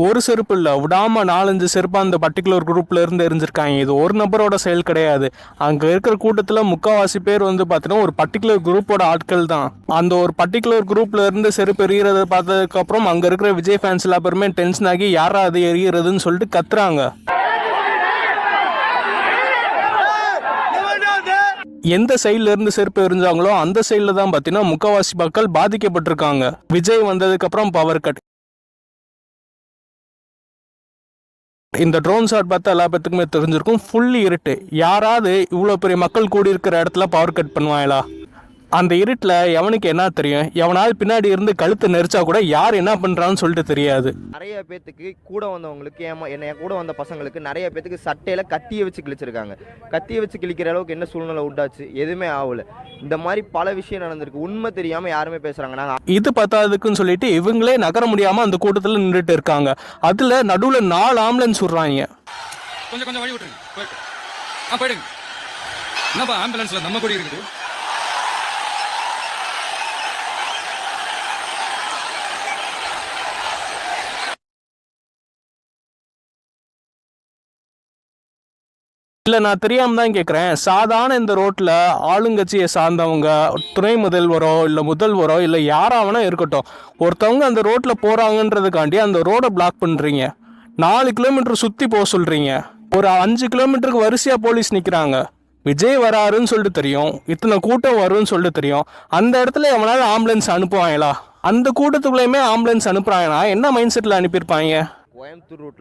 ஒரு செருப்பு இல்லை, விடாமல் 4-5 செருப்பு அந்த பர்டிகுலர் குரூப்ல இருந்து எரிஞ்சிருக்காங்க. இது ஒரு நபரோட செயல் கிடையாது. அங்கே இருக்கிற கூட்டத்தில் முக்கால்வாசி பேர் வந்து பார்த்தீங்கன்னா ஒரு பர்டிகுலர் குரூப்போட ஆட்கள் தான். அந்த ஒரு பர்டிகுலர் குரூப்ல இருந்து செருப்பு எரியறதை பார்த்ததுக்கப்புறம் அங்கே இருக்கிற விஜய் ஃபேன்ஸ் எல்லா பேருமே டென்ஷன் ஆகி யாரா அது எரியறதுன்னு சொல்லிட்டு கத்துறாங்க. எந்த சைட்ல இருந்து செருப்பு எரிஞ்சாங்களோ அந்த சைட்ல தான் பார்த்தீங்கன்னா முக்கால்வாசி மக்கள் பாதிக்கப்பட்டிருக்காங்க. விஜய் வந்ததுக்கு அப்புறம் பவர் கட். இந்த ட்ரோன் ஷாட் பார்த்தா எல்லா பேத்துக்குமே தெரிஞ்சிருக்கும். ஃபுல்லி இருட்டு. யாராவது இவ்வளோ பெரிய மக்கள் கூடி இருக்கிற இடத்துல பவர் கட் பண்ணுவாங்களா? அந்த இருட்டில் எவனுக்கு என்ன தெரியும்? எவனாவது பின்னாடி இருந்து கழுத்தை நெரிச்சா கூட யார் என்ன பண்ணுறான்னு சொல்லிட்டு தெரியாது. நிறைய பேத்துக்கு கூட வந்தவங்களுக்கு என் கூட வந்த பசங்களுக்கு நிறைய பேத்துக்கு சட்டையில் கத்தியை வச்சு கிழிச்சிருக்காங்க. கத்தியை வச்சு கிழிக்கிற அளவுக்கு என்ன சூழ்நிலை உண்டாச்சு? எதுவுமே ஆகல. இந்த மாதிரி பல விஷயம் நடந்திருக்கு. உண்மை தெரியாமல் யாருமே பேசுகிறாங்க. நாங்கள் இது பத்தாதுக்குன்னு சொல்லிட்டு இவங்களே நகர முடியாமல் அந்த கூட்டத்தில் நின்றுட்டு இருக்காங்க. அதில் நடுவில் 4 ஆம்புலன்ஸ் விடுறாங்க. கொஞ்சம் கொஞ்சம் வழி விட்டுருங்க. போயிடுங்க. என்னப்பா ஆம்புலன்ஸில் நம்ம கூட இருக்குது? இல்லை, நான் தெரியாமல் தான் கேட்குறேன். சாதாரண இந்த ரோட்டில் ஆளுங்கட்சியை சார்ந்தவங்க, துணை முதல்வரோ இல்லை முதல்வரோ இல்லை யாராவனா இருக்கட்டும், ஒருத்தவங்க அந்த ரோட்டில் போகிறாங்கன்றதுக்காண்டி அந்த ரோடை பிளாக் பண்ணுறீங்க. 4 கிலோமீட்டர் சுற்றி போக சொல்கிறீங்க. ஒரு 5 கிலோமீட்டருக்கு வரிசையாக போலீஸ் நிற்கிறாங்க. விஜய் வராருன்னு சொல்லிட்டு தெரியும், இத்தனை கூட்டம் வரும்னு சொல்லிட்டு தெரியும். அந்த இடத்துல எவனாவது ஆம்புலன்ஸ் அனுப்புவாங்களா? அந்த கூட்டத்துக்குள்ளேயுமே ஆம்புலன்ஸ் அனுப்புகிறாங்கன்னா என்ன மைண்ட் செட்டில் அனுப்பியிருப்பாங்க? கோயம்புத்தூர்